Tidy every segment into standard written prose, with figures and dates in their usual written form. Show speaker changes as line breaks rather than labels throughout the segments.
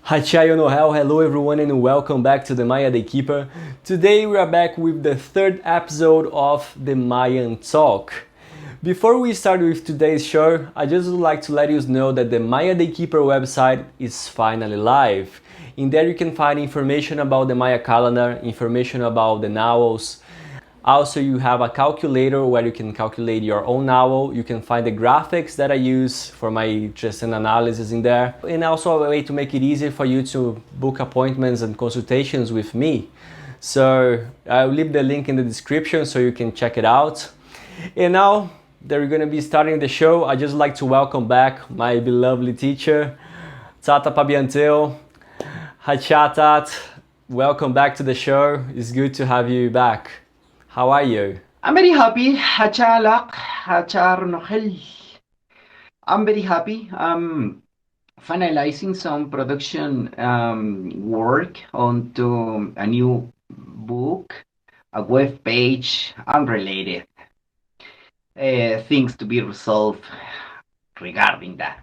Hachayo Noel, hello everyone and welcome back to the Maya Daykeeper. Today we are back with the third episode of the Mayan Talk. Before we start with today's show, I just would like to let you know that the Maya Daykeeper website is finally live. In there you can find information about the Maya calendar, information about the Nawals. Also, you have a calculator where you can calculate your own Nawal. You can find the graphics that I use for my just an analysis in there. And also a way to make it easier for you to book appointments and consultations with me. So I'll leave the link in the description so you can check it out. And now that we're going to be starting the show, I just like to welcome back my beloved teacher, Apab'yan Tew. Hi Chatat, welcome back to the show. It's good to have you back. How are you?
I'm very happy. Hachalak, Hacharnohel. I'm very happy. I'm finalizing some production work onto a new book, a web page, unrelated things to be resolved regarding that.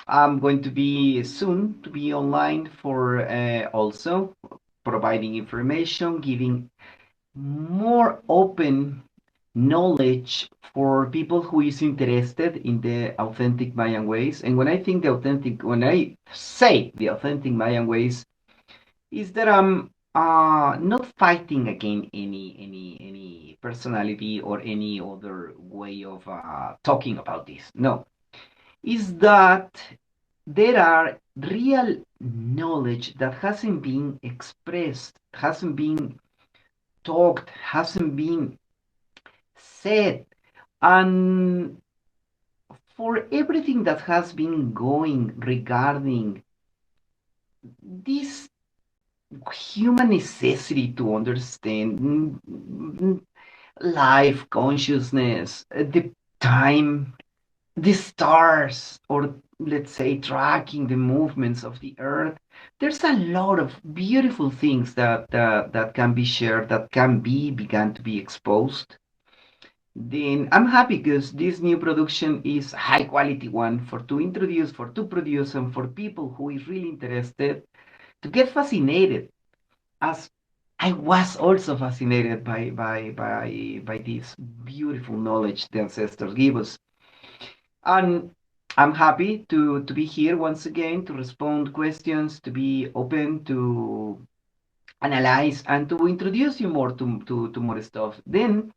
I'm going to be soon to be online for also providing information, giving more open knowledge for people who is interested in the authentic Mayan ways. And when I say the authentic Mayan ways, is that I'm not fighting against any personality or any other way of talking about this. No, is that there are real knowledge that hasn't been expressed, hasn't been talked, hasn't been said. And for everything that has been going regarding this human necessity to understand life, consciousness, the time, the stars, or let's say tracking the movements of the earth, there's a lot of beautiful things that can be shared, that can be began to be exposed. Then I'm happy because this new production is a high quality one for to produce, and for people who is really interested to get fascinated, as I was also fascinated by this beautiful knowledge the ancestors give us. And I'm happy to be here once again to respond questions, to be open to analyze and to introduce you more to more stuff. Then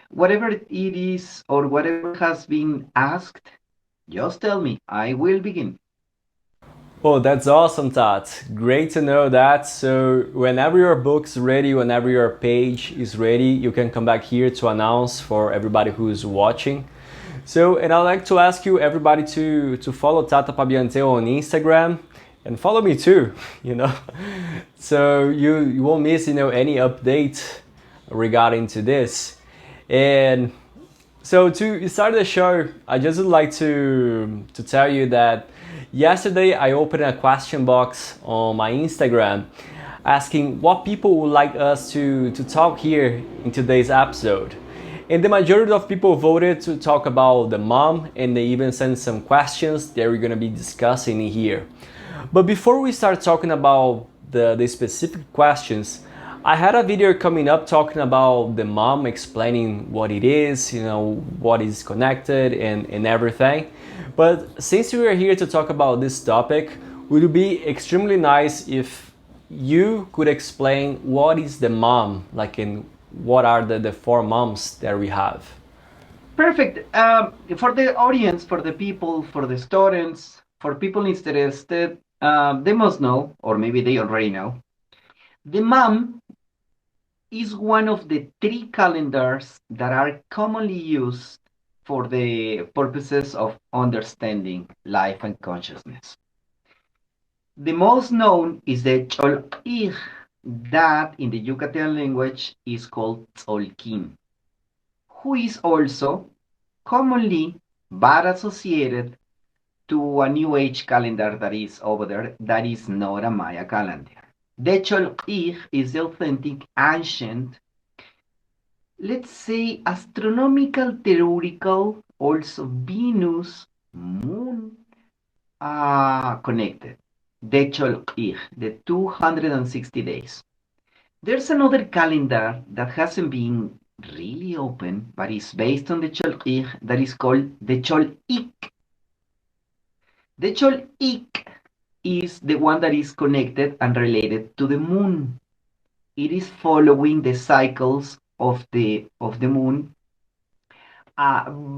whatever it is or whatever has been asked, just tell me. I will begin.
Oh, that's awesome, Tat. Great to know that. So, whenever your book's ready, whenever your page is ready, you can come back here to announce for everybody who's watching. So, and I'd like to ask you, everybody, to follow Tata Apab'yan Tew on Instagram and follow me too, you know. So, you won't miss, any update regarding to this. And so to start the show, I just would like to tell you that yesterday I opened a question box on my Instagram asking what people would like us to talk here in today's episode. And the majority of people voted to talk about the mom, and they even sent some questions that we're gonna be discussing in here. But before we start talking about the specific questions, I had a video coming up talking about the mom explaining what it is, what is connected and everything. But since we are here to talk about this topic, would it be extremely nice if you could explain what is the mom, like in what are the four moms that we have?
Perfect. For the audience, for the people, for the students, for people interested, they must know, or maybe they already know, the MAM is one of the three calendars that are commonly used for the purposes of understanding life and consciousness. The most known is the Chol'ij, that in the Yucatecan language is called Tzolkin, who is also commonly but associated to a New Age calendar that is over there that is not a Maya calendar. The Chol'ij is the authentic ancient, let's say, astronomical, theoretical, also Venus, Moon connected. the Cholq'ir, the 260 days. There's another calendar that hasn't been really open, but is based on the Cholq'ir that is called the Chol'ik. The Chol'ik is the one that is connected and related to the moon. It is following the cycles of the moon,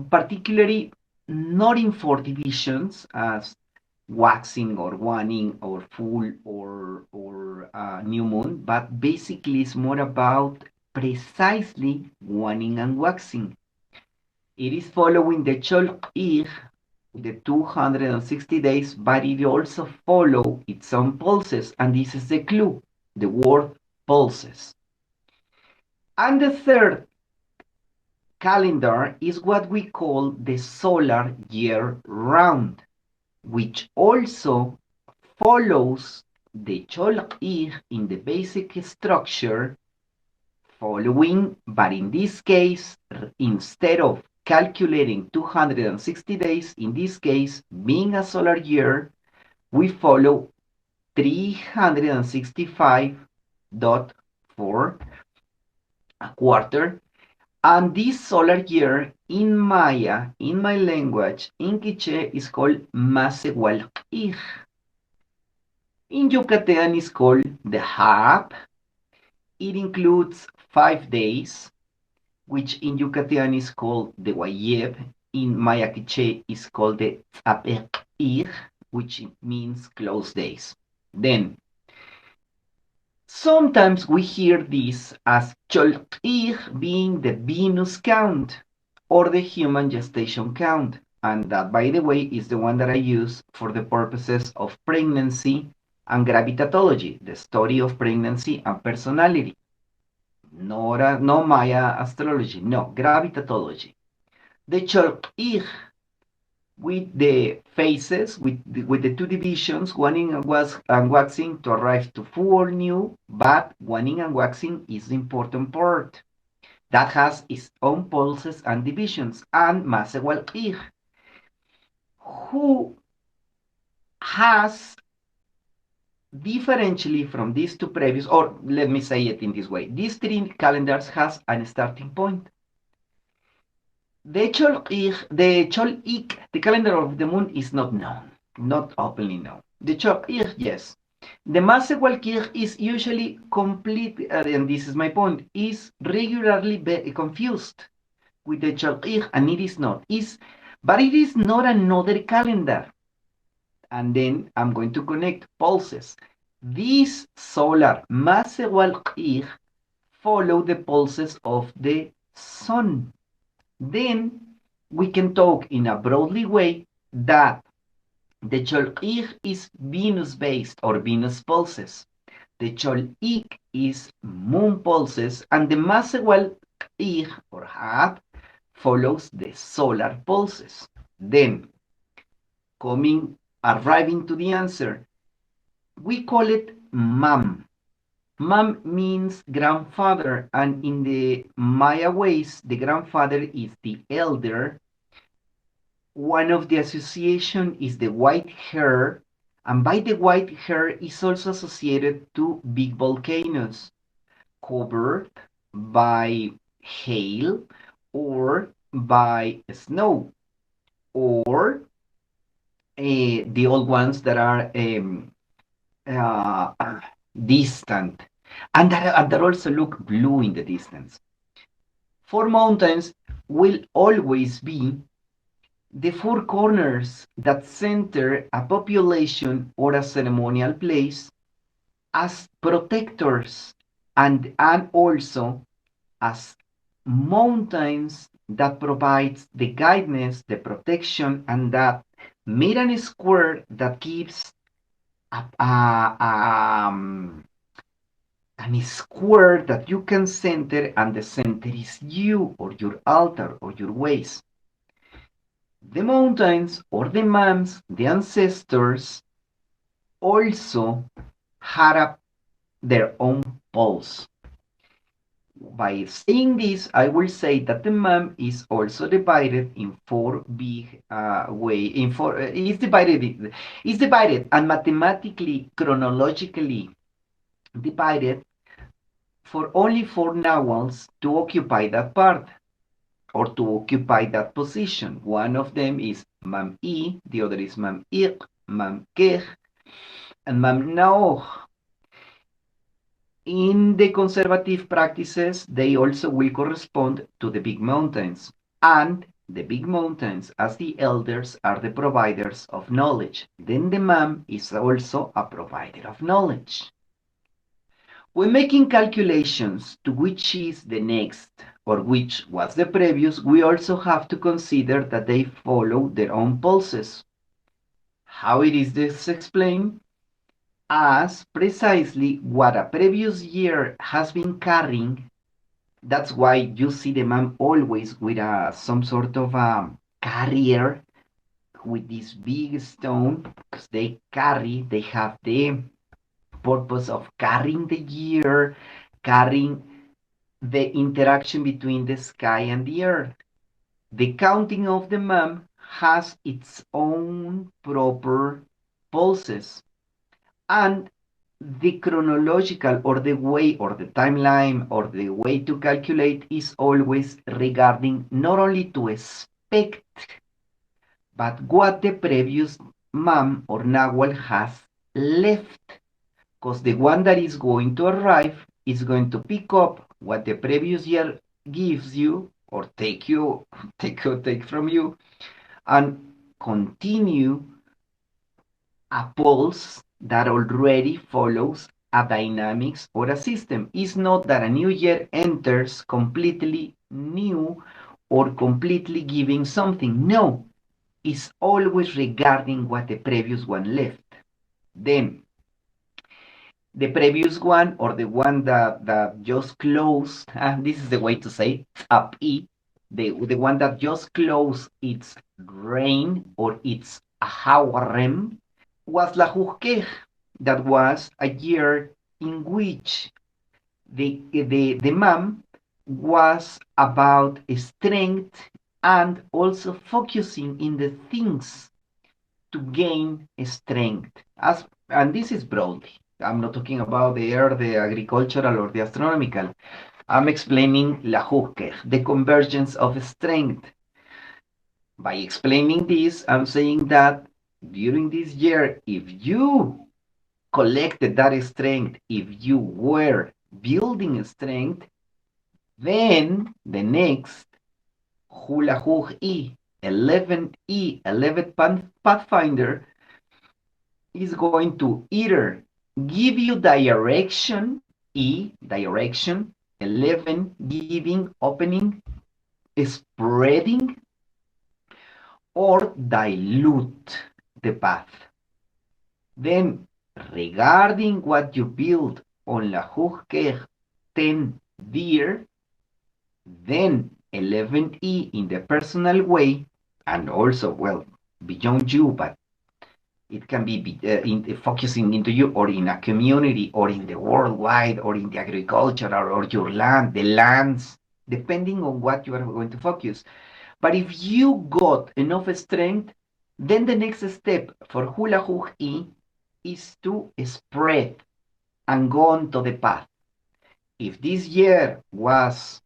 particularly not in four divisions as waxing or waning or full or new moon, but basically it's more about precisely waning and waxing. It is following the Cholq'ir, the 260 days, but it also follows its own pulses, and this is the clue, the word pulses. And the third calendar is what we call the solar year round, which also follows the Cholq'ir in the basic structure, following, but in this case, instead of calculating 260 days, in this case, being a solar year, we follow 365.4, a quarter. And this solar year in Maya, in my language, in Quiche, is called Masewalq'ir. In Yucatan is called the Hab. It includes 5 days, which in Yucatan is called the Wayeb. In Maya Quiche is called the Apab'yan, which means close days. Then, sometimes we hear this as Cholq'ir being the Venus count or the human gestation count. And that, by the way, is the one that I use for the purposes of pregnancy and gravitatology, the study of pregnancy and personality. No Maya astrology, no, gravitatology. The Cholq'ir with the phases, with the two divisions, waning and waxing to arrive to full or new, but waning and waxing is the important part. That has its own pulses and divisions, and Masewalq'ir, who has differentially from these two previous, or let me say it in this way, these three calendars has a starting point. The Chol'ik, the calendar of the moon is not known, not openly known. The Chol'ik, yes. The Masewalq'ir is usually complete, and this is my point, is regularly confused with the Chol'ik, and it is not. But it is not another calendar. And then I'm going to connect pulses. This solar Masewalq'ir follow the pulses of the sun. Then we can talk in a broadly way that the Chol'ik is Venus-based or Venus pulses. The Chol'ik is moon pulses, and the Masewalq'ir or Hab follows the solar pulses. Then, arriving to the answer, we call it Mam. Mam means grandfather, and in the Maya ways, the grandfather is the elder. One of the association is the white hair, and by the white hair is also associated to big volcanoes covered by hail or by snow, or the old ones that are distant, and that also look blue in the distance. Four mountains will always be the four corners that center a population or a ceremonial place as protectors, and also as mountains that provides the guidance, the protection, and that made a square that gives a square that you can center, and the center is you or your altar or your ways. The mountains or the mams, the ancestors, also had their own pulse. By saying this, I will say that the mem is also divided in four big way. In four, is divided and mathematically, chronologically divided for only four Nawals to occupy that part or to occupy that position. One of them is Mam I, the other is Mam Ik, Mam Keh, and Mam Naoh. In the conservative practices, they also will correspond to the big mountains. And the big mountains, as the elders, are the providers of knowledge. Then the Mam is also a provider of knowledge. When making calculations to which is the next or which was the previous, we also have to consider that they follow their own pulses. How it is this explained? As precisely what a previous year has been carrying. That's why you see the man always with some sort of a carrier with this big stone, because they have the purpose of carrying the year, carrying the interaction between the sky and the earth. The counting of the mem has its own proper pulses, and the chronological or the way or the timeline or the way to calculate is always regarding not only to expect, but what the previous mam or Nahual has left. Because the one that is going to arrive is going to pick up what the previous year gives you or take from you and continue a pulse that already follows a dynamics or a system. It's not that a new year enters completely new or completely giving something. No, it's always regarding what the previous one left. Then the previous one or the one that just closed, this is the way to say up E, the one that just closed its reign or its Ahawarem was La Hurkeh. That was a year in which the MAM was about strength and also focusing in the things to gain strength. And this is broadly. I'm not talking about the air, the agricultural, or the astronomical. I'm explaining la hukeh, the convergence of strength. By explaining this, I'm saying that during this year, if you collected that strength, if you were building strength, then the next hula hook E, 11E, 11th Pathfinder is going to either give you direction, E, direction, 11, giving, opening, spreading, or dilute the path. Then, regarding what you build on La Hurkeh 10 Deer, then 11E in the personal way, and also, well, beyond you, but it can be focusing into you or in a community or in the worldwide or in the agricultural or your land, the lands, depending on what you are going to focus. But if you got enough strength, then the next step for hula hook E is to spread and go on to the path. If this year was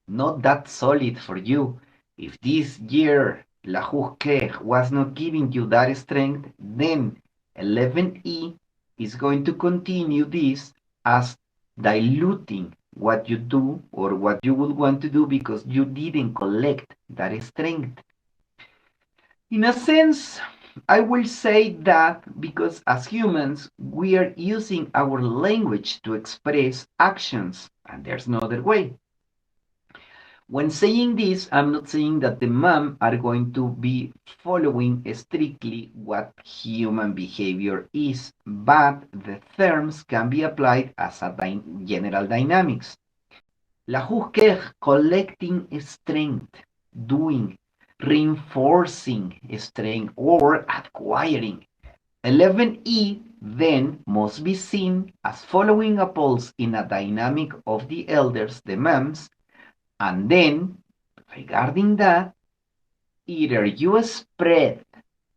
not that solid for you, if this year La Hurkeh was not giving you that strength, then 11E is going to continue this as diluting what you do or what you would want to do because you didn't collect that strength. In a sense, I will say that because as humans, we are using our language to express actions, and there's no other way. When saying this, I'm not saying that the mom are going to be following strictly what human behavior is, but the terms can be applied as a general dynamics. La Husker collecting strength, doing, reinforcing strength, or acquiring. 11E then must be seen as following a pulse in a dynamic of the elders, the mams, and then, regarding that, either you spread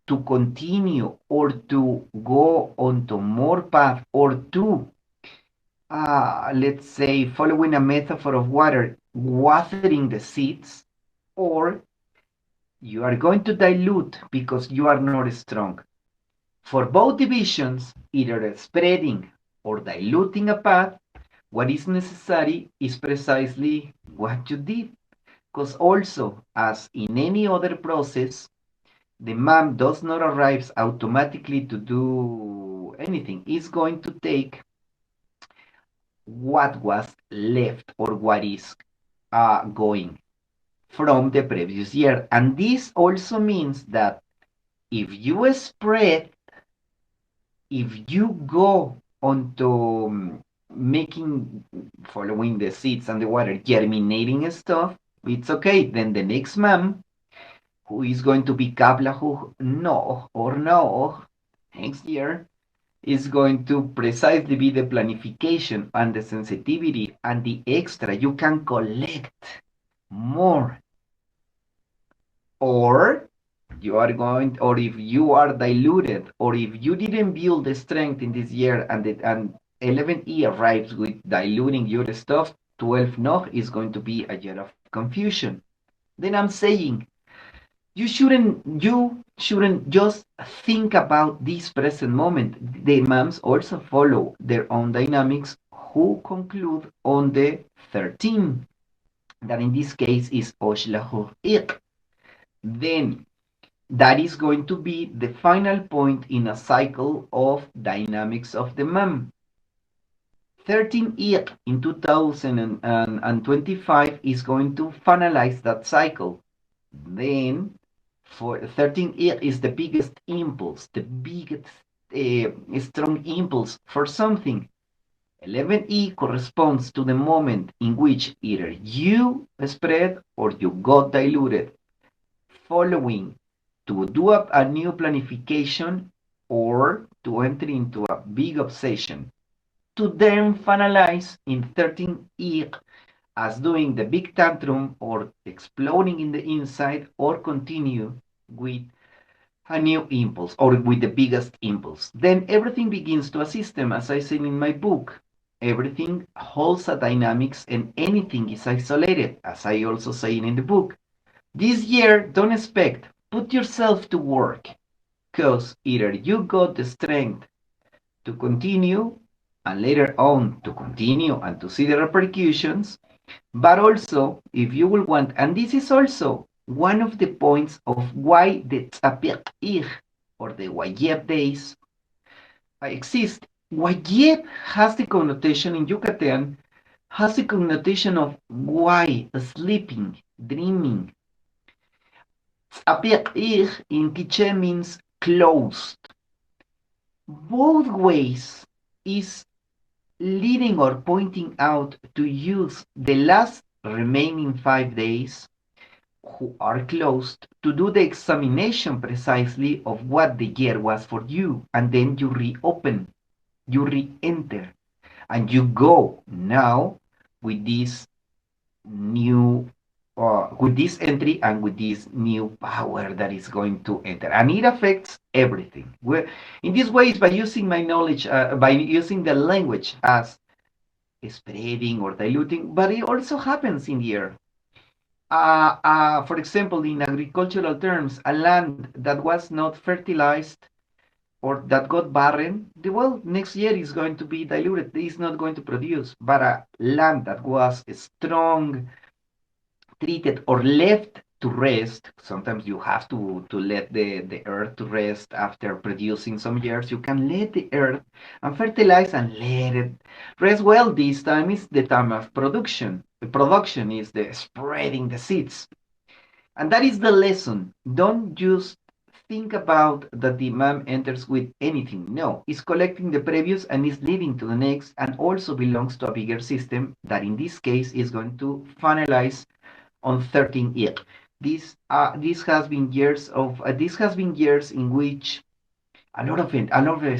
to continue or to go onto more path or to, let's say, following a metaphor of water, watering the seeds, or you are going to dilute because you are not strong. For both divisions, either spreading or diluting a path, what is necessary is precisely what you did. Because also, as in any other process, the map does not arrive automatically to do anything. It's going to take what was left or what is going from the previous year. And this also means that if you spread, if you go onto making, following the seeds and the water, germinating stuff, it's okay. Then the next man who is going to be Kablahu no or no next year is going to precisely be the planification and the sensitivity and the extra you can collect more. Or you are going, or if you are diluted, or if you didn't build the strength in this year and 11E arrives with diluting your stuff, 12 no is going to be a year of confusion. Then I'm saying you shouldn't just think about this present moment. The imams also follow their own dynamics who conclude on the 13, that in this case is Oshlahu Ik. Then that is going to be the final point in a cycle of dynamics of the mem. 13 Ik in 2025 is going to finalize that cycle. Then for 13 is the biggest impulse, the biggest strong impulse for something. 11E corresponds to the moment in which either you spread or you got diluted, following to do up a new planification or to enter into a big obsession, to then finalize in 13E as doing the big tantrum or exploding in the inside, or continue with a new impulse or with the biggest impulse. Then everything begins to a system, as I said in my book. Everything holds a dynamics and anything is isolated, as I also say in the book. This year, don't expect, put yourself to work, because either you got the strength to continue and later on to continue and to see the repercussions, but also, if you will want, and this is also one of the points of why the Apab'yan or the Wayeb days exist. Wayeb has the connotation in Yucatan, has the connotation of why, sleeping, dreaming. Apab'yan in Quiche means closed. Both ways is leading or pointing out to use the last remaining 5 days who are closed to do the examination precisely of what the year was for you, and then you reopen, you re-enter, and you go now with this new with this entry and with this new power that is going to enter, and it affects everything. In this way, by using my knowledge, by using the language as spreading or diluting, but it also happens in the earth. For example, in agricultural terms, a land that was not fertilized or that got barren, the well, next year is going to be diluted. It's not going to produce. But a land that was strong, treated, or left to rest, sometimes you have to let the earth to rest after producing some years. You can let the earth and fertilize and let it rest. Well, this time is the time of production. The production is the spreading the seeds. And that is the lesson. Don't just think about that the imam enters with anything. No, it's collecting the previous and is leading to the next, and also belongs to a bigger system that in this case is going to finalize on 13 years. This has been years in which a lot of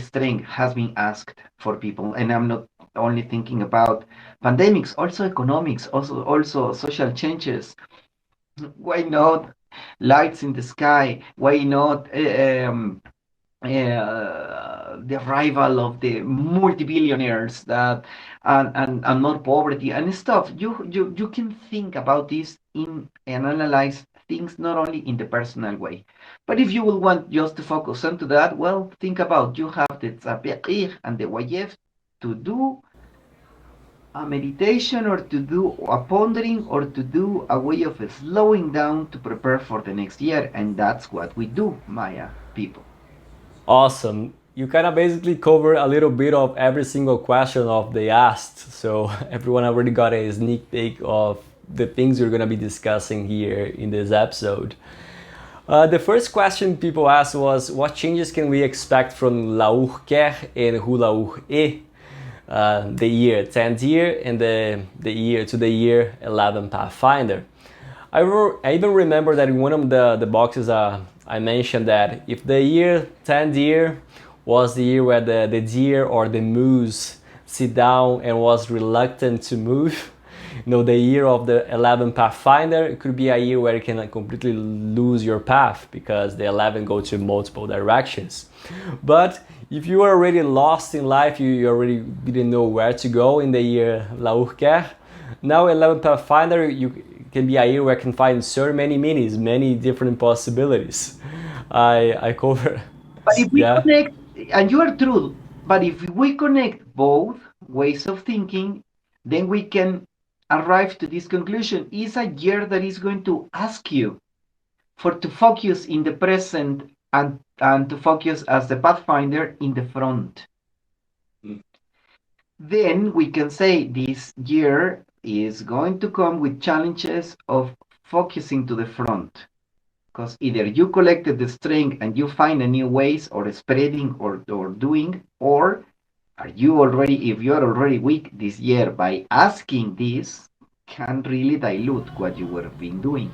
strength has been asked for people, and I'm not only thinking about pandemics, also economics, also social changes. Why not lights in the sky? Why not the arrival of the multi-billionaires that and not poverty and stuff. You can think about this in and analyze things not only in the personal way, but if you will want just to focus onto that, well, think about you have the Tzapir and the Wayef to do a meditation or to do a pondering or to do a way of slowing down to prepare for the next year, and that's what we do, Maya people.
Awesome. You kind of basically cover a little bit of every single question of they asked, so everyone already got a sneak peek of the things we're gonna be discussing here in this episode. The first question people asked was, what changes can we expect from Laurker and Hulaur E, the year 10th year and the year to the year 11 Pathfinder? I even remember that in one of the boxes I mentioned that if the year 10th year was the year where the deer or the moose sit down and was reluctant to move, the year of the 11 Pathfinder, it could be a year where you can completely lose your path because the 11 go to multiple directions. But if you are already lost in life, you already didn't know where to go in the year Laurker, now 11 Pathfinder, you can be a year where I can find so many minis, many different possibilities. I cover,
But if we
yeah.
connect, and you are true, but if we connect both ways of thinking, then we can arrive to this conclusion. Is a year that is going to ask you for to focus in the present and to focus as the pathfinder in the front. Then we can say this year is going to come with challenges of focusing to the front, because either you collected the strength and you find a new ways or spreading or doing, or are you already, if you are already weak this year, by asking this can really dilute what you would have been doing.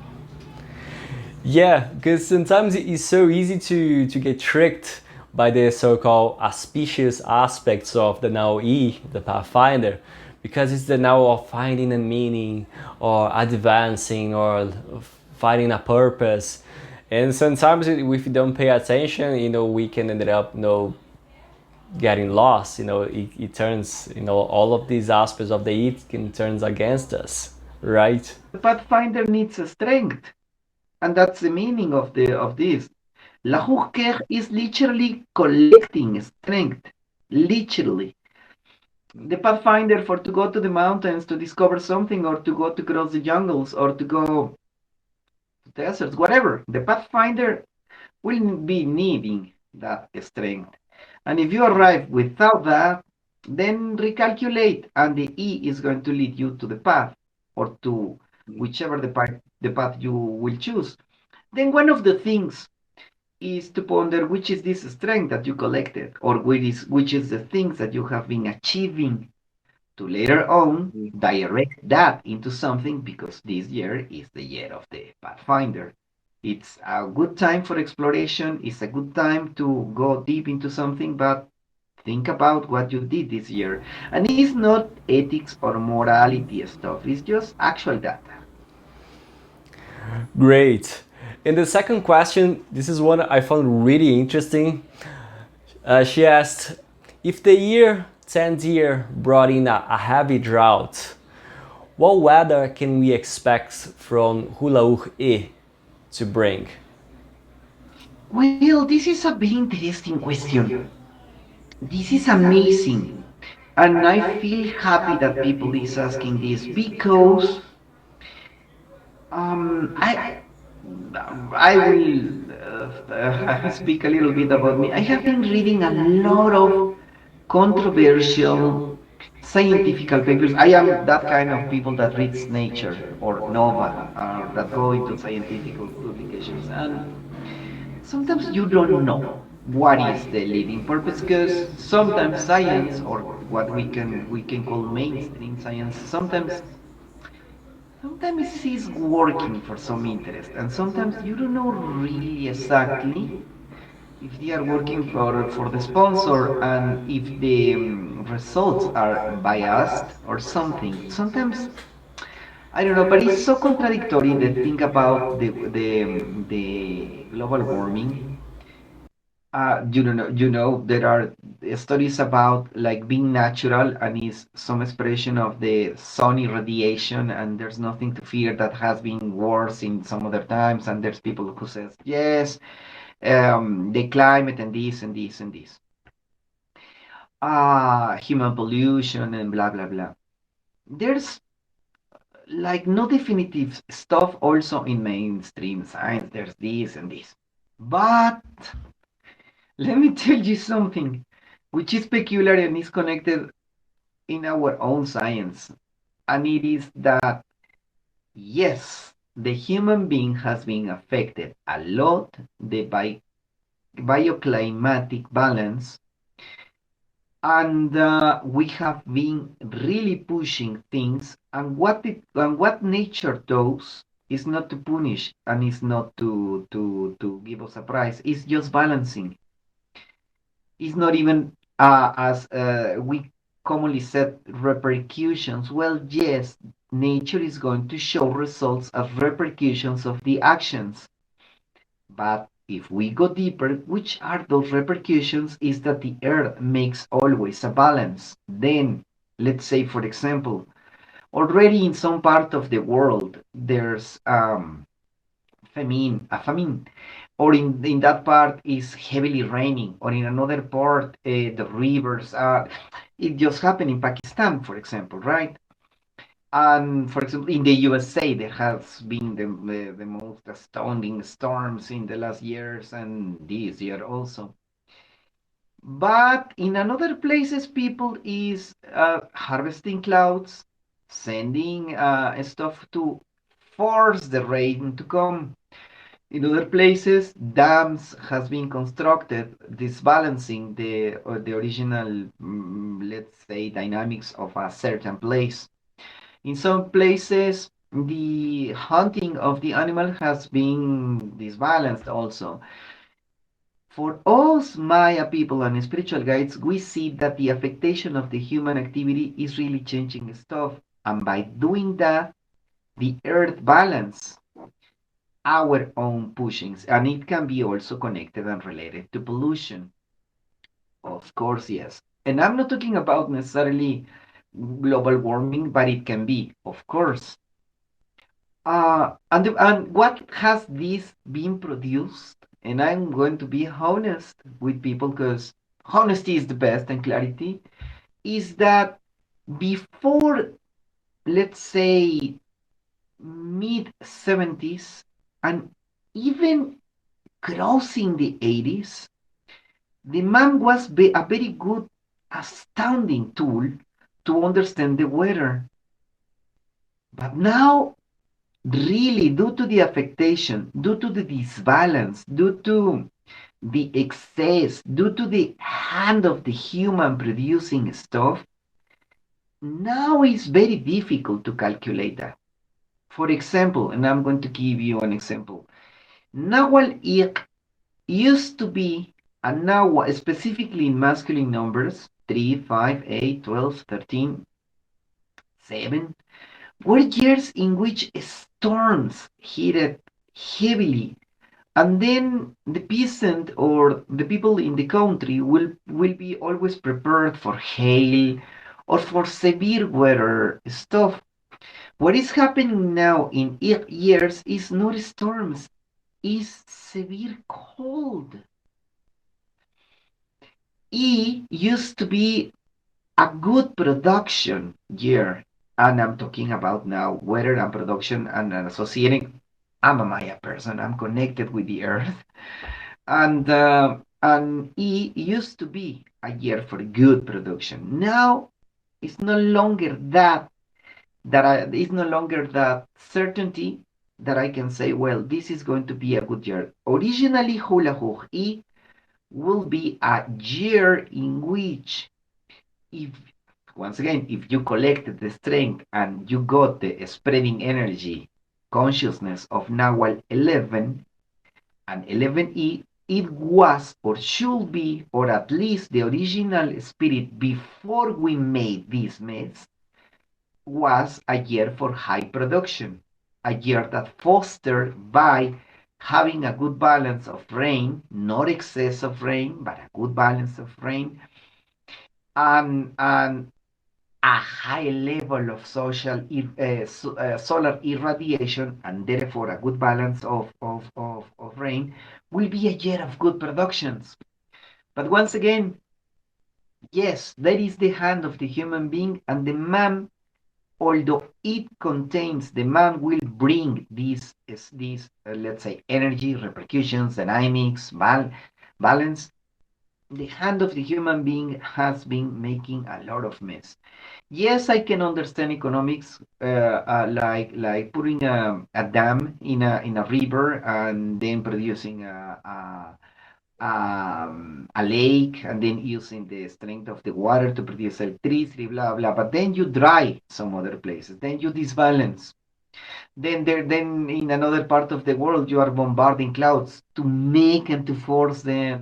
Yeah, because sometimes it's so easy to get tricked by the so-called auspicious aspects of the now E, the Pathfinder, because it's the now of finding a meaning or advancing or finding a purpose. And sometimes if we don't pay attention, we can end up, getting lost. It turns, all of these aspects of the E can turns against us, right?
The pathfinder needs a strength, and that's the meaning of this. La Hurker is literally collecting strength, literally. The pathfinder for to go to the mountains to discover something, or to go to cross the jungles, or to go to deserts, whatever. The pathfinder will be needing that strength. And if you arrive without that, then recalculate, and the E is going to lead you to the path, or to whichever the path you will choose. Then one of the things is to ponder which is this strength that you collected, or which is the things that you have been achieving, to later on direct that into something, because this year is the year of the Pathfinder. It's a good time for exploration, it's a good time to go deep into something, but think about what you did this year. And it's not ethics or morality stuff, it's just actual data.
Great. And the second question, this is one I found really interesting. She asked, if the year 10th year brought in a heavy drought, what weather can we expect from Hulaur E to bring?
Well, this is a very interesting question. This is amazing. And I feel happy that people is asking this, because I will speak a little bit about me. I have been reading a lot of controversial scientific papers. I am that kind of people that reads Nature or Nova, that go into scientific publications, and sometimes you don't know what is the leading purpose, because sometimes science, or what we can call mainstream science, sometimes it's working for some interest, and sometimes you don't know really exactly if they are working for the sponsor, and if the results are biased or something. Sometimes I don't know, but it's so contradictory the thing about the global warming. There are studies about like being natural and is some expression of the sun irradiation, and there's nothing to fear. That has been worse in some other times, and there's people who says yes, the climate and this and this and this, human pollution and blah blah blah. There's like no definitive stuff also in mainstream science. There's this and this, but let me tell you something which is peculiar and is connected in our own science, and it is that yes, the human being has been affected a lot, the bioclimatic balance, and we have been really pushing things, and what nature does is not to punish and is not to give us a prize. It's just balancing. It's not even as we commonly said repercussions. Well, yes, nature is going to show results as repercussions of the actions. But if we go deeper, which are those repercussions is that the earth makes always a balance. Then, let's say, for example, already in some part of the world, there's famine, a famine, or in that part is heavily raining, or in another part, the rivers are. It just happened in Pakistan, for example, right? And for example, in the USA, there has been the most astounding storms in the last years and this year also. But in another places, people is harvesting clouds, sending stuff to force the rain to come. In other places, dams has been constructed, disbalancing the original, let's say, dynamics of a certain place. In some places, the hunting of the animal has been disbalanced also. For us Maya people and spiritual guides, we see that the affectation of the human activity is really changing stuff. And by doing that, the earth balance our own pushings. And it can be also connected and related to pollution. Of course, yes. And I'm not talking about necessarily global warming, but it can be, of course. And what has this been produced? And I'm going to be honest with people because honesty is the best and clarity is that before, let's say, mid 70s and even crossing the 80s, the man was a very good, astounding tool to understand the weather. But now really due to the affectation, due to the disbalance, due to the excess, due to the hand of the human producing stuff, now it's very difficult to calculate that. For example, and I'm going to give you an example. Nawal used to be a Nawal, specifically in masculine numbers 3, 5, 8, 12, 13, 7, were years in which storms hit heavily, and then the peasant or the people in the country will be always prepared for hail or for severe weather stuff. What is happening now in years is not storms, is severe cold. Used to be a good production year, and I'm talking about now weather and production and associating. I'm a Maya person. I'm connected with the earth, and E used to be a year for good production. Now it's no longer it's no longer that certainty that I can say, well, this is going to be a good year. Originally, Hula Hook E will be a year in which, if once again, if you collected the strength and you got the spreading energy consciousness of Nawal 11 and 11E, it was or should be, or at least the original spirit before we made these myths, was a year for high production, a year that fostered by having a good balance of rain, not excess of rain, but a good balance of rain, and a high level of solar irradiation, and therefore a good balance of rain, will be a year of good productions. But once again, yes, that is the hand of the human being, and the man, although it contains, the man will bring these let's say, energy, repercussions, dynamics, balance. The hand of the human being has been making a lot of mess. Yes, I can understand economics, like putting a dam in a river and then producing a lake, and then using the strength of the water to produce electricity, blah blah. But then you dry some other places, then you disbalance. Then in another part of the world you are bombarding clouds to make and to force the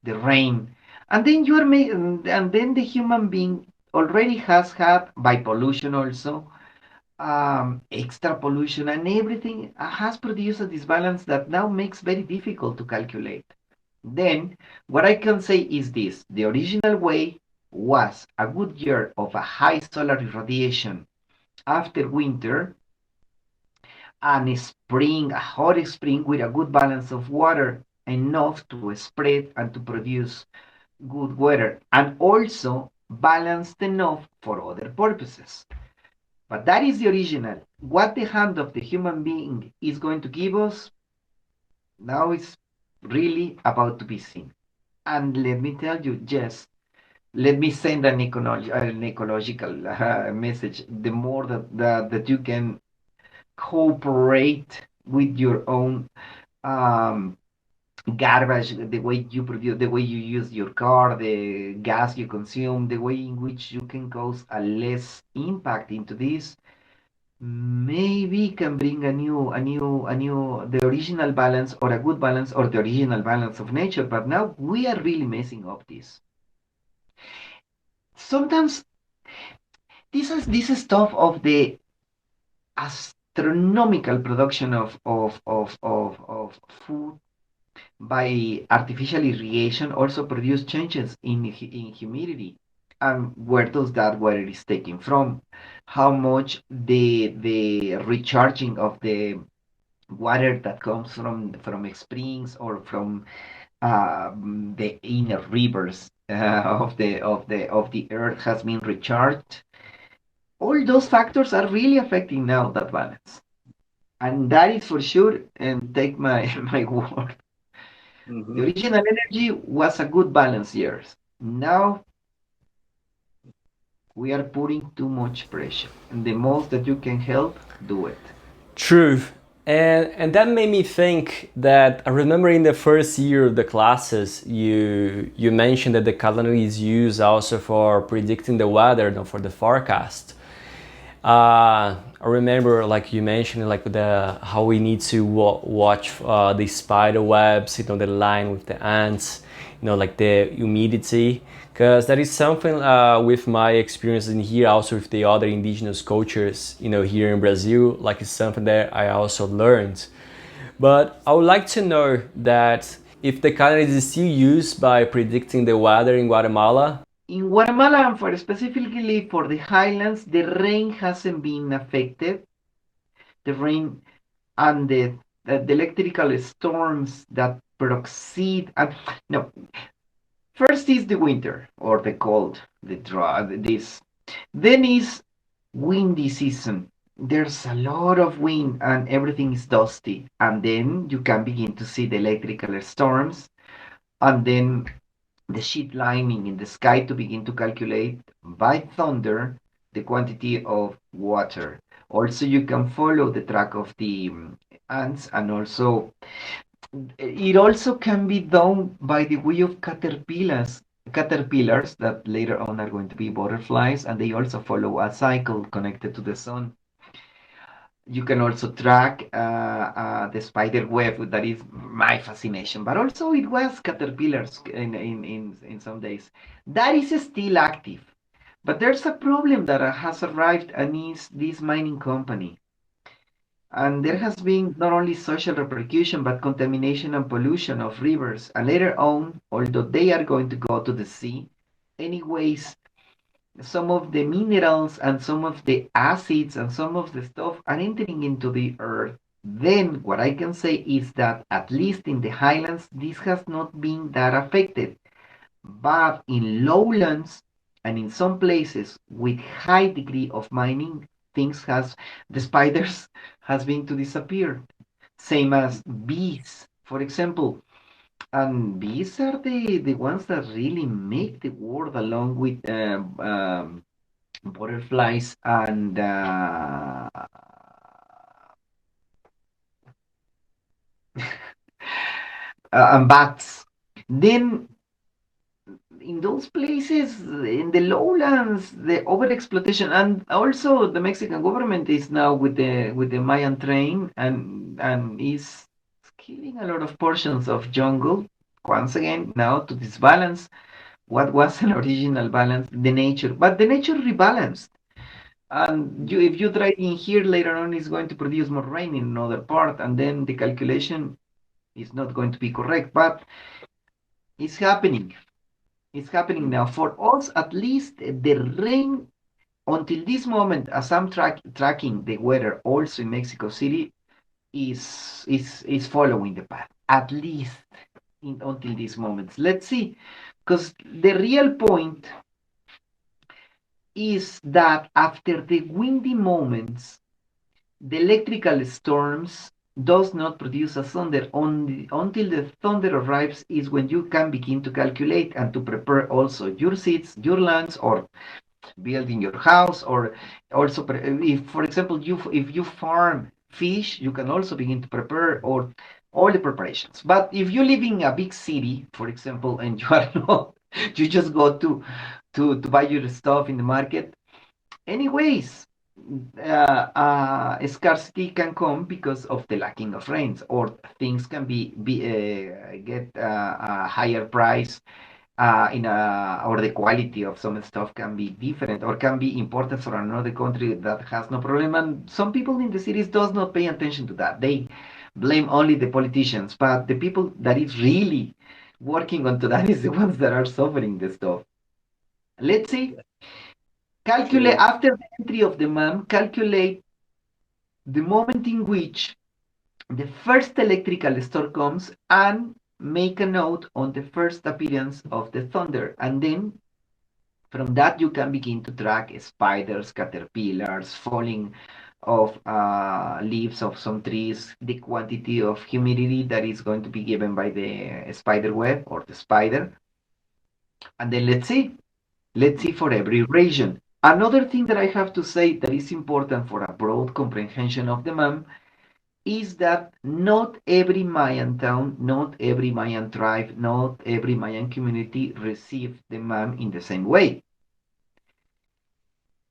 rain, and then you are and then the human being already has had, by pollution also, extra pollution, and everything has produced a disbalance that now makes very difficult to calculate. Then what I can say is this: the original way was a good year of a high solar irradiation after winter, and a spring, a hot spring with a good balance of water, enough to spread and to produce good weather, and also balanced enough for other purposes. But that is the original. What the hand of the human being is going to give us now is really about to be seen. And let me tell you, yes, let me send an ecological message. The more that you can cooperate with your own um, garbage, the way you produce, the way you use your car, the gas you consume, the way in which you can cause a less impact into this, maybe can bring the original balance, or a good balance, or the original balance of nature. But now we are really messing up this. Sometimes this stuff of the astronomical production of food by artificial irrigation also produce changes in humidity. And where does that water is taken from? How much the recharging of the water that comes from springs or from the inner rivers of the earth has been recharged. All those factors are really affecting now that balance, and that is for sure. And take my my word, the
Mhm.
original energy was a good balance years. Now we are putting too much pressure, and the most that you can help, do it.
True. And that made me think that I remember in the first year of the classes, you mentioned that the calendar is used also for predicting the weather, not for the forecast. I remember, like you mentioned, like the how we need to watch the spider webs, the line with the ants, like the humidity, because that is something with my experience in here, also with the other indigenous cultures, here in Brazil, like it's something that I also learned. But I would like to know that if the calendar is still used by predicting the weather in Guatemala.
In Guatemala, and for specifically for the highlands, the rain hasn't been affected. The rain and the electrical storms that proceed. No, first is the winter or the cold, the dry, this. Then is windy season. There's a lot of wind and everything is dusty. And then you can begin to see the electrical storms, and then the sheet lining in the sky to begin to calculate by thunder the quantity of water. Also, you can follow the track of the ants, and also it also can be done by the way of caterpillars that later on are going to be butterflies, and they also follow a cycle connected to the sun. You can also track the spider web. That is my fascination. But also it was caterpillars in some days. That is still active. But there's a problem that has arrived, and is this mining company. And there has been not only social repercussion, but contamination and pollution of rivers. And later on, although they are going to go to the sea, anyways, some of the minerals and some of the acids and some of the stuff are entering into the earth. Then what I can say is that at least in the highlands, this has not been that affected. But in lowlands and in some places with high degree of mining, things has the spiders has been to disappear. Same as bees, for example. And bees are the ones that really make the world, along with butterflies and bats. Then in those places, in the lowlands, the overexploitation, and also the Mexican government is now with the Mayan train, and is killing a lot of portions of jungle. Once again, now to disbalance what was an original balance, the nature, but the nature rebalanced. And if you try in here later on, it's going to produce more rain in another part, and then the calculation is not going to be correct. But it's happening. It's happening now. For us, at least, the rain until this moment, as I'm tracking the weather also in Mexico City, is following the path. At least until this moment. Let's see, because the real point is that after the windy moments, the electrical storms does not produce a thunder. Until the thunder arrives is when you can begin to calculate and to prepare also your seeds, your lands, or building your house, or also if, for example, if you farm fish, you can also begin to prepare, or all the preparations. But if you live in a big city, for example, and you are not, you just go to buy your stuff in the market. Anyways, scarcity can come because of the lacking of rains, or things can be get a higher price in a, or the quality of some stuff can be different, or can be important for another country that has no problem. And some people in the cities does not pay attention to that. They blame only the politicians, but the people that is really working onto that is the ones that are suffering the stuff. Let's see. Calculate
True.
after the entry of the man. Calculate the moment in which the first electrical storm comes, and make a note on the first appearance of the thunder, and then from that you can begin to track spiders, caterpillars, falling of leaves of some trees, the quantity of humidity that is going to be given by the spider web or the spider. And then let's see for every region. Another thing that I have to say that is important for a broad comprehension of the map is that not every Mayan town, not every Mayan tribe, not every Mayan community received the map in the same way.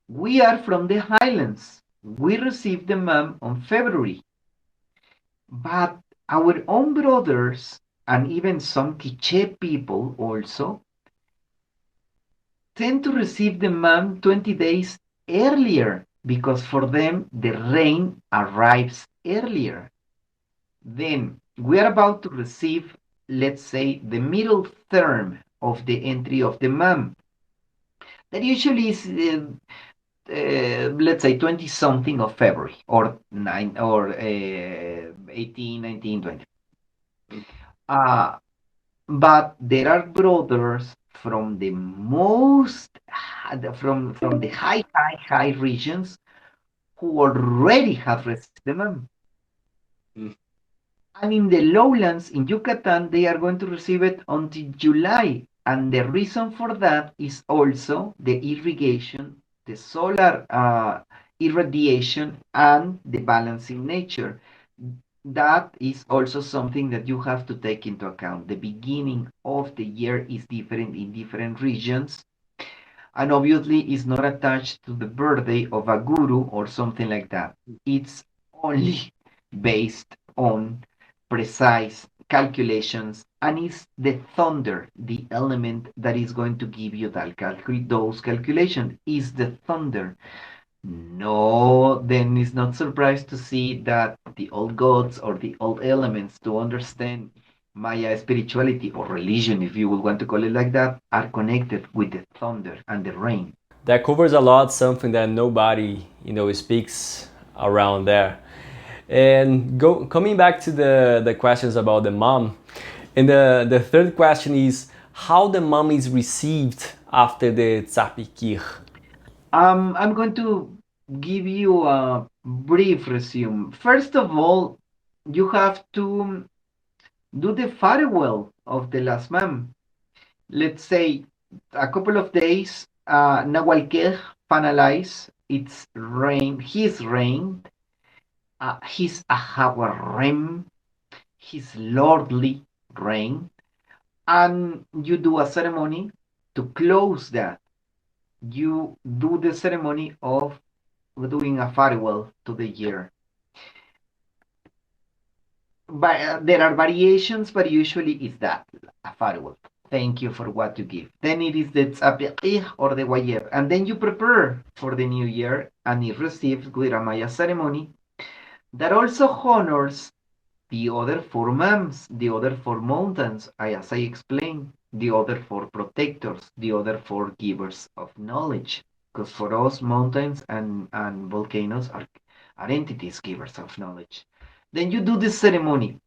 We are from the highlands. We received the map on February, but our own brothers and even some Quiche people also tend to receive the map 20 days earlier, because for them the rain arrives earlier. Then we are about to receive, let's say, the middle term of the entry of the map. That usually is, let's say, 20 something of February, or 9, or 18, 19, 20. Uh, but there are brothers from the most, from the high regions, who already have received the map.
Mm.
And in the lowlands in Yucatan, they are going to receive it until July. And the reason for that is also the irrigation, the solar irradiation, and the balancing nature. That is also something that you have to take into account. The beginning of the year is different in different regions, and obviously is not attached to the birthday of a guru or something like that. It's only based on precise calculations, and it's the thunder, the element that is going to give you those calculations is the thunder. No, then it's not surprised to see that the old gods or the old elements to understand Maya spirituality or religion, if you would want to call it like that, are connected with the thunder and the rain.
That covers a lot, something that nobody, speaks around there. And coming back to the questions about the mom, and the third question is how the mom is received after the tzapikir.
I'm going to give you a brief resume. First of all, you have to do the farewell of the last man. Let's say a couple of days, Nawal finalize its reign, his reign, his Ahawarem, his lordly reign, and you do a ceremony to close that. You do the ceremony of doing a farewell to the year. But there are variations, but usually it's that a farewell. Thank you for what you give. Then it is the tzapikih or the wayeb, and then you prepare for the new year, and it receives with a Maya ceremony that also honors the other four mams, the other four mountains, as I explained, the other four protectors, the other four givers of knowledge. Because for us, mountains and volcanoes are entities givers of knowledge. Then you do the ceremony.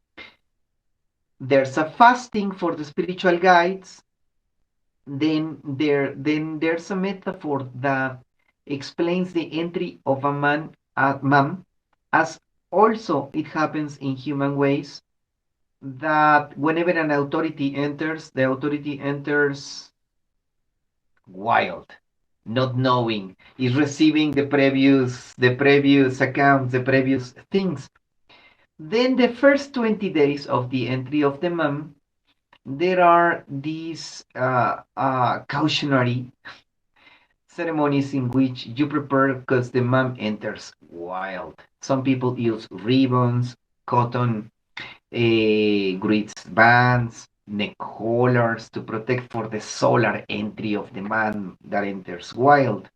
There's a fasting for the spiritual guides. Then there's a metaphor that explains the entry of a man at mam, as also it happens in human ways that whenever an authority enters, the authority enters wild, not knowing, is receiving the previous accounts, the previous things. Then the first 20 days of the entry of the mom, there are these cautionary ceremonies in which you prepare because the mom enters wild. Some people use ribbons, cotton grids bands, neck collars to protect for the solar entry of the man that enters wild.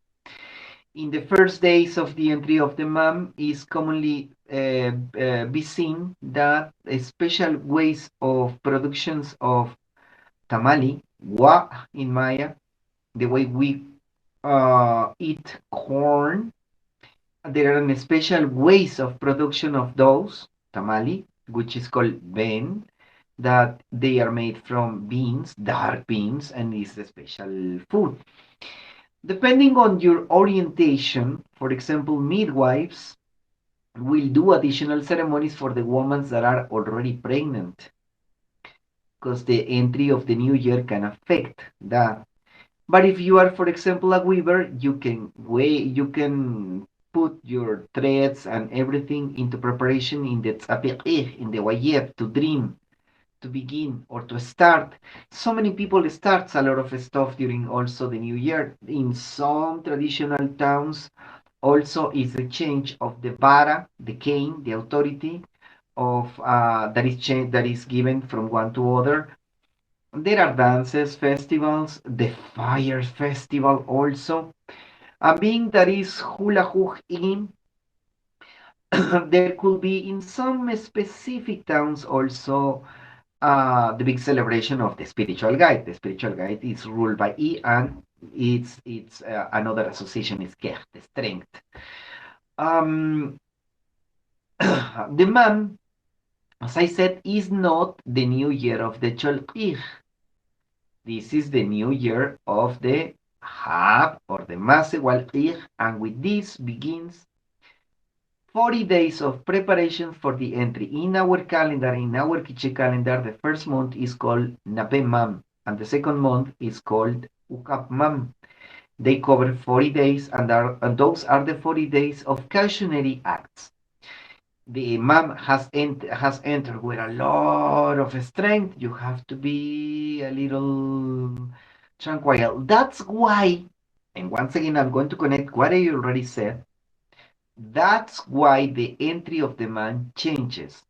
In the first days of the entry of the man is commonly be seen that special ways of productions of tamali, wa in Maya, the way we eat corn, there are special ways of production of those tamali, which is called ben, that they are made from beans, dark beans, and is a special food. Depending on your orientation, for example, midwives will do additional ceremonies for the women that are already pregnant, because the entry of the new year can affect that. But if you are, for example, a weaver, you can put your threads and everything into preparation in the tzapiqih, in the wayeb, to dream, to begin or to start. So many people start a lot of stuff during also the new year. In some traditional towns, also is the change of the vara, the cane, the authority of that is given from one to other. There are dances, festivals, the fire festival also. Being that is hula hoop in, there could be in some specific towns also the big celebration of the spiritual guide. The spiritual guide is ruled by E, and it's another association is Kech, the strength. Um, the man, as I said, is not the new year of the Cholqih. This is the new year of the Hab or the Masewalqih, and with this begins 40 days of preparation for the entry. In our calendar, in our Quiche calendar, the first month is called Napemam, and the second month is called Ukapmam. They cover 40 days, and those are the 40 days of cautionary acts. The Imam has entered with a lot of strength. You have to be a little tranquil. That's why, and once again, I'm going to connect what I already said. That's why the entry of the man changes,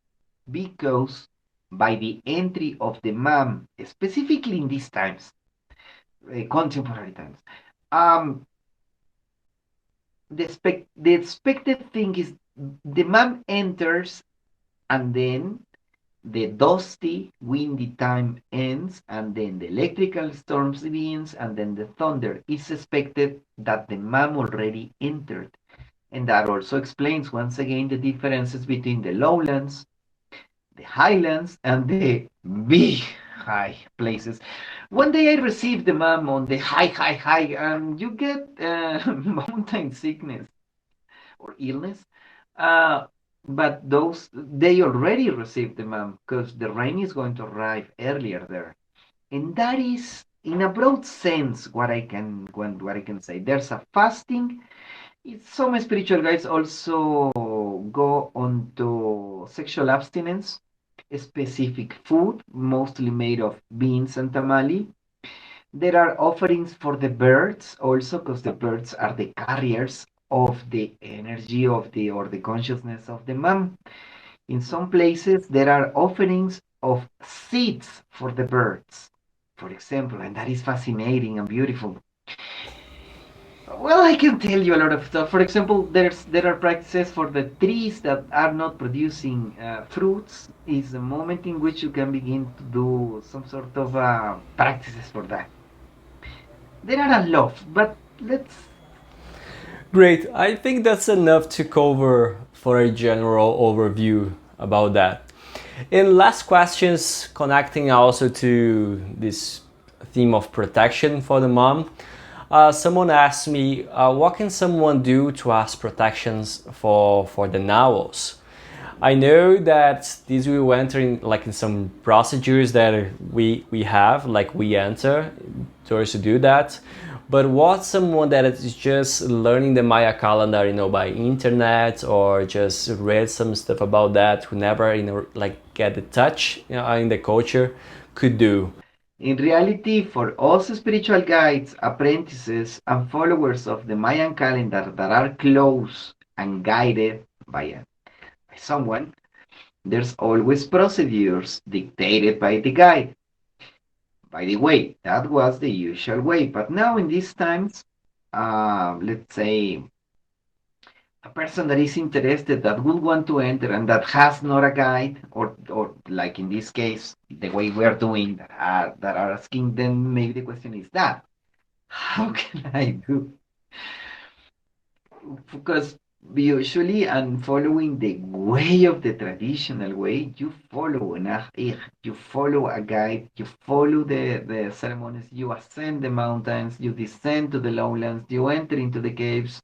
because by the entry of the man, specifically in these times, contemporary times, um, the expected thing is the man enters, and then the dusty, windy time ends, and then the electrical storms begins, and then the thunder. It's expected that the man already entered. And that also explains once again the differences between the lowlands, the highlands, and the big high places. One day I received the map on the high, and you get mountain sickness or illness. Uh, but those they already received the map because the rain is going to arrive earlier there, and that is in a broad sense what I can say. There's a fasting. Some spiritual guides also go on to sexual abstinence, specific food, mostly made of beans and tamale. There are offerings for the birds also, because the birds are the carriers of the energy of the or the consciousness of the man. In some places, there are offerings of seeds for the birds, for example, and that is fascinating and beautiful. Well, I can tell you a lot of stuff. For example, there are practices for the trees that are not producing fruits. Is the moment in which you can begin to do some sort of practices for that. There are a lot, but let's.
Great. I think that's enough to cover for a general overview about that. And last questions connecting also to this theme of protection for the mom. Someone asked me, what can someone do to ask protections for the Nawals? I know that this will enter in some procedures that we have, like we enter towards to do that. But what someone that is just learning the Maya calendar, by internet or just read some stuff about that, who never like get the touch in the culture, could do.
In reality, for us spiritual guides, apprentices, and followers of the Mayan calendar that are close and guided by someone, there's always procedures dictated by the guide. By the way, that was the usual way, but now in these times, let's say a person that is interested that would want to enter and that has not a guide, or like in this case, the way we're doing that are asking, then maybe the question is that how can I do? Because usually and following the way of the traditional way, you follow an ahir, you follow a guide, you follow the ceremonies, you ascend the mountains, you descend to the lowlands, you enter into the caves,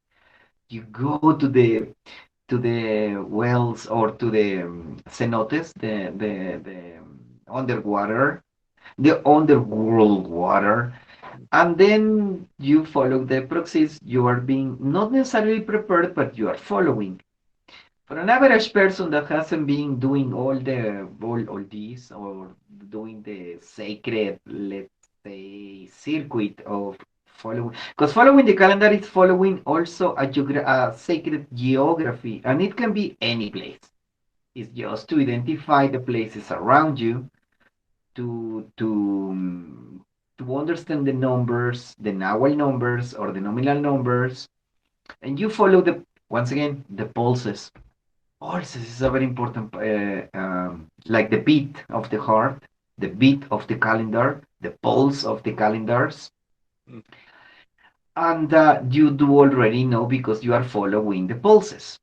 you go to the wells or to the cenotes, the underwater, the underworld water, and then you follow the proxies. You are being not necessarily prepared, but you are following. For an average person that hasn't been doing all these or doing the sacred, let's say, circuit of following, because following the calendar is following also a sacred geography, and it can be any place. It's just to identify the places around you, to understand the numbers, the Nawal numbers or the nominal numbers, and you follow once again the pulses. Pulses is a very important, like the beat of the heart, the beat of the calendar, the pulse of the calendars, and you do already know because you are following the pulses.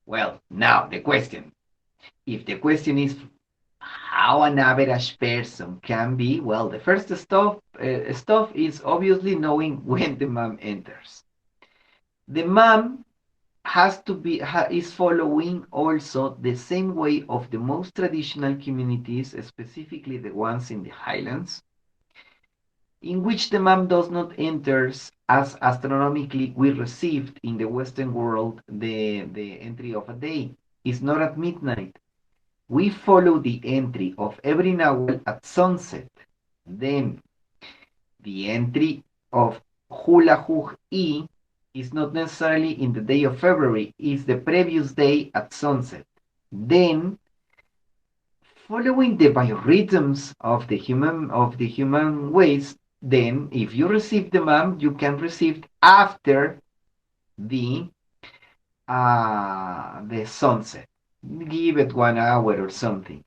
Well, now the question. If the question is how an average person can be, well, the first stuff is obviously knowing when the mom enters. The mom is following also the same way of the most traditional communities, specifically the ones in the highlands, in which the mom does not enter as astronomically we received in the Western world the entry of a day. It's not at midnight. We follow the entry of every Nahual at sunset. Then the entry of Hula I It's not necessarily in the day of February, it's the previous day at sunset. Then, following the biorhythms of the human ways, then if you receive the mom, you can receive after the the sunset. Give it 1 hour or something.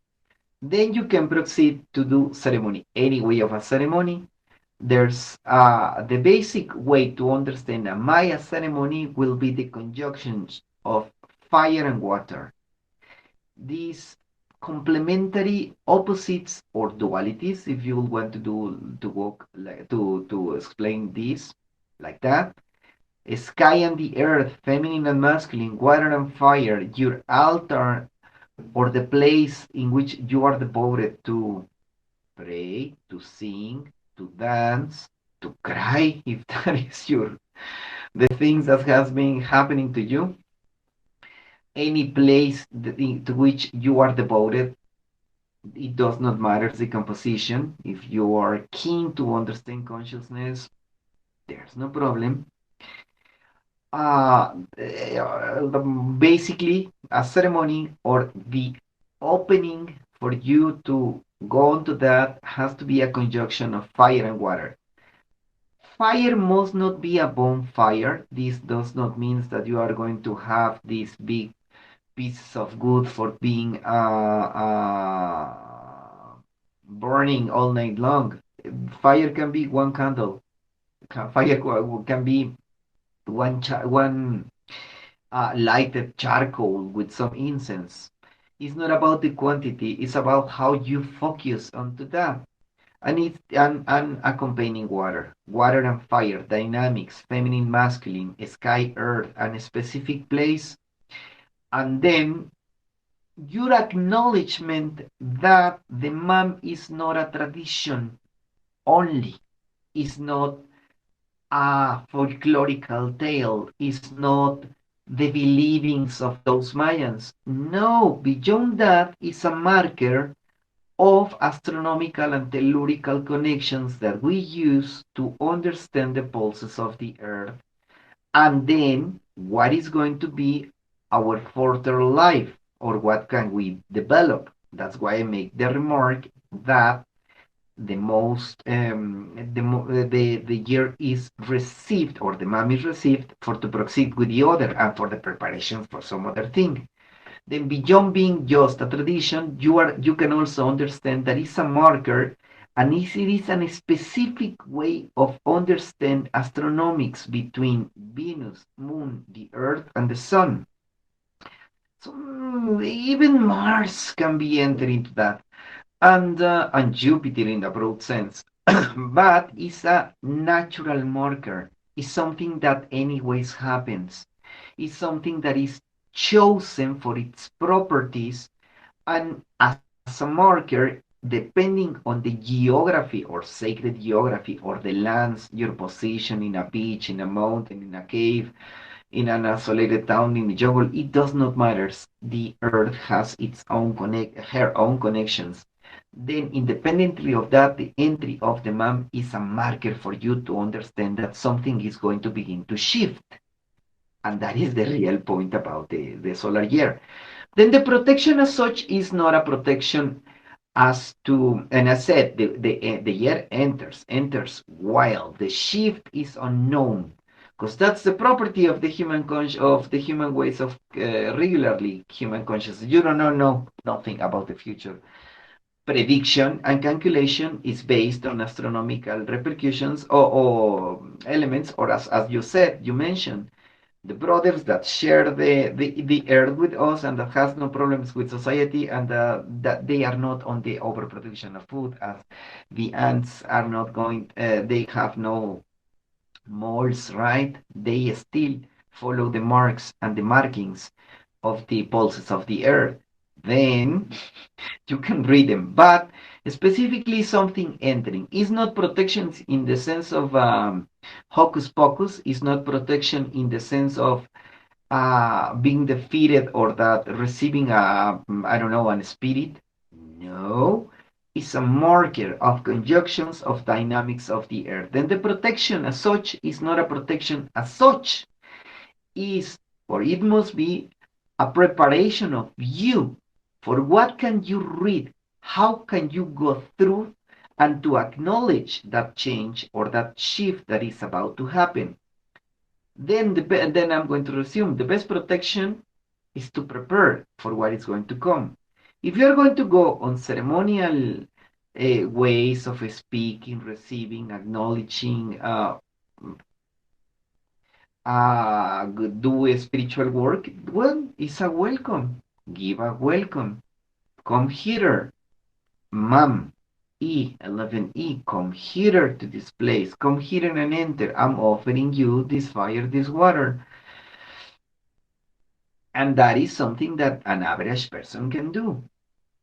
Then you can proceed to do ceremony. Any way of a ceremony. There's the basic way to understand a Maya ceremony will be the conjunctions of fire and water. These complementary opposites or dualities, if you want to do to walk like to explain this like that. Sky and the earth, feminine and masculine, water and fire, your altar or the place in which you are devoted to pray, to sing, to dance, to cry, if that is your the things that has been happening to you. Any place to which you are devoted, it does not matter the composition. If you are keen to understand consciousness, there's no problem. Basically, a ceremony or the opening for you to go into that has to be a conjunction of fire and water. Fire must not be a bonfire. This does not mean that you are going to have these big pieces of wood for being burning all night long. Fire can be one candle. Fire can be one lighted charcoal with some incense. It's not about the quantity, it's about how you focus onto that. And it's an accompanying water and fire, dynamics, feminine, masculine, sky, earth, and a specific place. And then your acknowledgement that the mom is not a tradition only, is not a folklorical tale, is not the believings of those Mayans. No, beyond that is a marker of astronomical and tellurical connections that we use to understand the pulses of the Earth, and then what is going to be our further life, or what can we develop. That's why I make the remark that the most the year is received, or the mom is received for to proceed with the other and for the preparations for some other thing. Then beyond being just a tradition, you can also understand that it's a marker, and it is a specific way of understand astronomics between Venus, Moon, the Earth, and the Sun. So even Mars can be entered into that, and Jupiter in the broad sense. But it's a natural marker. It's something that anyways happens. It's something that is chosen for its properties, and as a marker, depending on the geography or sacred geography or the lands, your position in a beach, in a mountain, in a cave, in an isolated town, in the jungle, it does not matter. The earth has its own her own connections. Then, independently of that, the entry of the map is a marker for you to understand that something is going to begin to shift. And that is the real point about the solar year. Then the protection as such is not a protection as to, and as said, the year enters while the shift is unknown, because that's the property of the of the human ways of regularly human consciousness. You don't know nothing about the future. Prediction and calculation is based on astronomical repercussions, or elements, or as you said, you mentioned, the brothers that share the earth with us and that has no problems with society, and that they are not on the overproduction of food, as the ants are not going, they have no moles, right? They still follow the marks and the markings of the pulses of the earth. Then you can read them, but specifically something entering is not protection in the sense of hocus pocus, is not protection in the sense of being defeated, or that receiving a, I don't know, an spirit. No, it's a marker of conjunctions of dynamics of the earth. Then the protection as such is not a protection as such. is, or it must be, a preparation of you for what can you read, how can you go through, and to acknowledge that change or that shift that is about to happen. Then I'm going to resume. The best protection is to prepare for what is going to come. If you're going to go on ceremonial ways of speaking, receiving, acknowledging, do a spiritual work, well, it's a welcome. Give a welcome. Come here, mom. E11E, come here to this place. Come here and enter. I'm offering you this fire, this water. And that is something that an average person can do.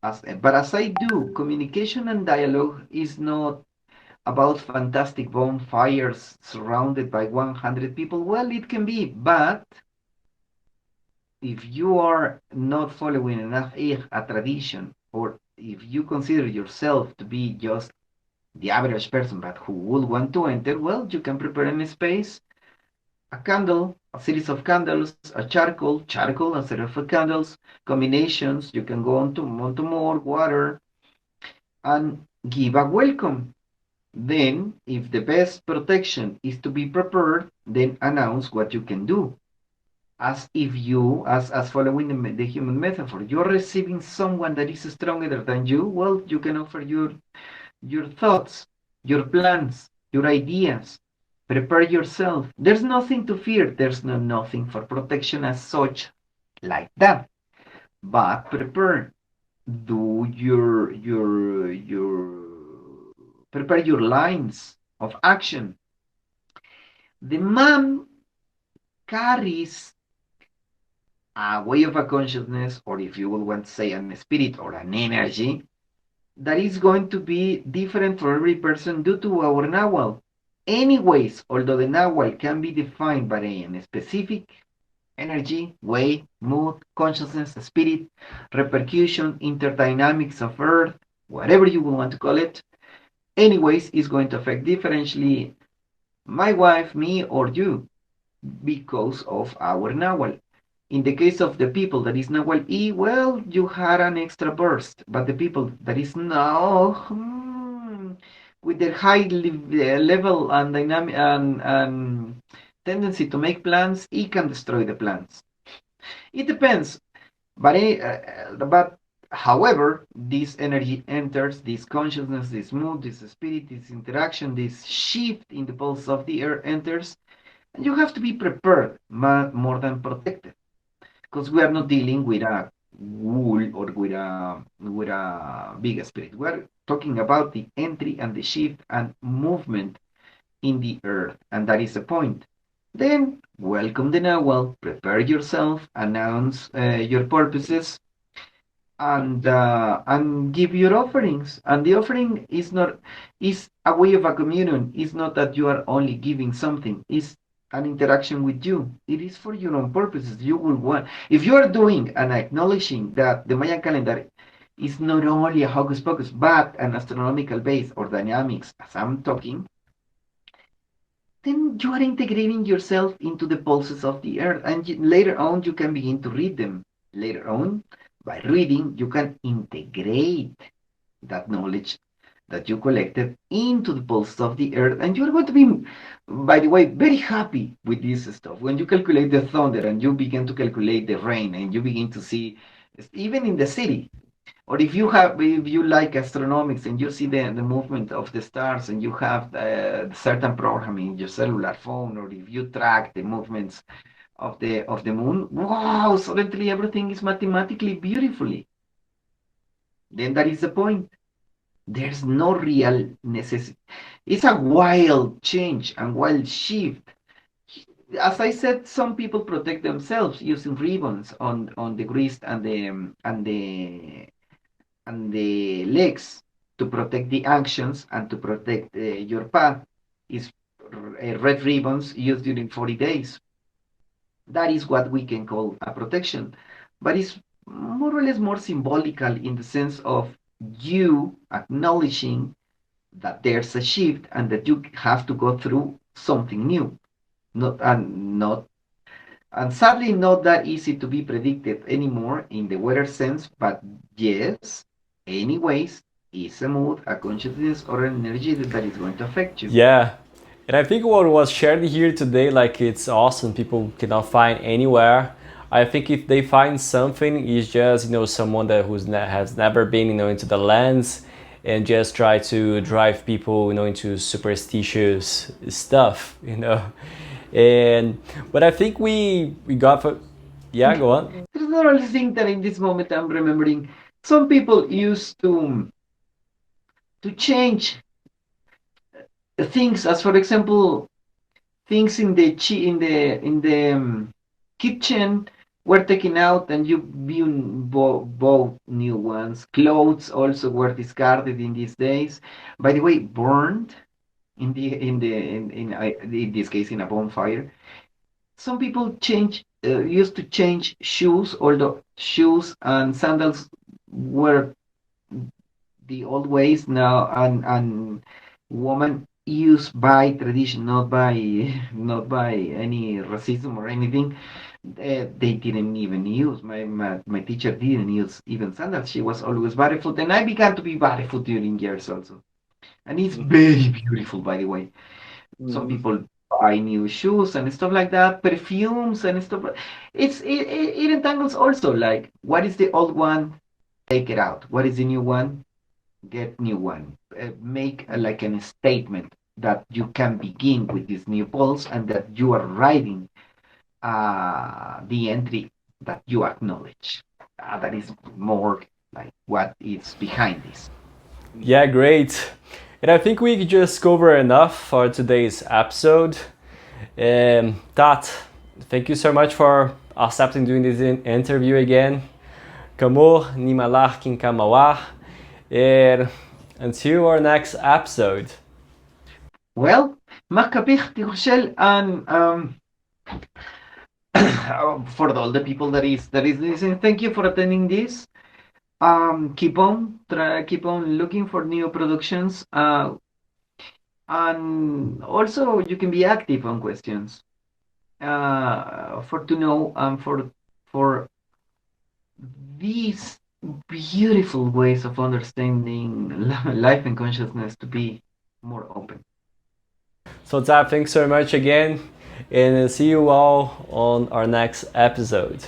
But as I do, communication and dialogue is not about fantastic bonfires surrounded by 100 people. Well, it can be, but if you are not following a tradition, or if you consider yourself to be just the average person, but who would want to enter, well, you can prepare a space, a candle, a series of candles, a charcoal, a set of candles, combinations. You can go on to more water and give a welcome. Then, if the best protection is to be prepared, then announce what you can do. As if you, as following the human metaphor, you're receiving someone that is stronger than you, well, you can offer your thoughts, your plans, your ideas. Prepare yourself. There's nothing to fear. There's nothing for protection as such like that. But prepare. Do your prepare your lines of action. The man carries a way of a consciousness, or if you will want to say an spirit or an energy, that is going to be different for every person due to our Nawal. Anyways, although the Nawal can be defined by a specific energy, way, mood, consciousness, spirit, repercussion, interdynamics of Earth, whatever you will want to call it, anyways, is going to affect differentially my wife, me, or you because of our Nawal. In the case of the people that is Nawal E, well, you had an extra burst, but the people that is now with their high level and dynamic and tendency to make plans, it can destroy the plans. It depends, but however, this energy enters, this consciousness, this mood, this spirit, this interaction, this shift in the pulse of the air enters, and you have to be prepared more than protected, because we are not dealing with a wool or with a big spirit. We're talking about the entry and the shift and movement in the earth, and that is the point. Then welcome the Nawal, prepare yourself, announce your purposes, and give your offerings. And the offering is a way of a communion. It's not that you are only giving something. It's an interaction with you. It is for your own purposes. You will want, if you are doing and acknowledging that the Mayan calendar is not only a hocus pocus, but an astronomical base or dynamics, as I'm talking, then you are integrating yourself into the pulses of the earth, and later on you can begin to read them. Later on, by reading, you can integrate that knowledge that you collected into the pulses of the earth, and you're going to be, by the way, very happy with this stuff. When you calculate the thunder and you begin to calculate the rain, and you begin to see, even in the city, or if you like astronomics and you see the movement of the stars, and you have certain programming in your cellular phone, or if you track the movements of the moon, wow, suddenly everything is mathematically beautifully. Then that is the point. There's no real necessity. It's a wild change and wild shift. As I said, some people protect themselves using ribbons on the wrist and the legs to protect the actions and to protect your path. Is red ribbons used during 40 days. That is what we can call a protection, but it's more or less more symbolical in the sense of you acknowledging that there's a shift and that you have to go through something new, not And sadly, not that easy to be predicted anymore in the weather sense, but yes, anyways, is a mood, a consciousness, or an energy that is going to affect you.
Yeah, and I think what was shared here today, like it's awesome. People cannot find anywhere. I think if they find something, it's just someone that has never been into the lands, and just try to drive people into superstitious stuff. And but I think we got for yeah, go on.
There's another thing that in this moment I'm remembering. Some people used to change things, as for example, things in the kitchen were taken out and you bought new ones. Clothes also were discarded in these days. By the way, burned in this case in a bonfire. Some people used to change shoes, although shoes and sandals were the old ways now, and woman used by tradition, not by any racism or anything. They didn't even use my teacher didn't use even sandals. She was always barefoot, and I began to be barefoot during years also, and it's very beautiful, by the way. Some people buy new shoes and stuff like that, perfumes and stuff. It entangles also, like, what is the old one? Take it out. What is the new one? Get new one. Make like a statement that you can begin with this new pulse and that you are writing the entry that you acknowledge. That is more like what is behind this.
Yeah, great. And I think we just covered enough for today's episode. Tat, thank you so much for accepting doing this interview again. Kamor Nimalach Kinkamawa. And until our next episode.
Well, Makapich Tichel, and for all the people that is listening, thank you for attending this. Keep on looking for new productions. And also you can be active on questions. For to know for these beautiful ways of understanding life and consciousness to be more open.
So, Tat, thanks so much again. And see you all on our next episode.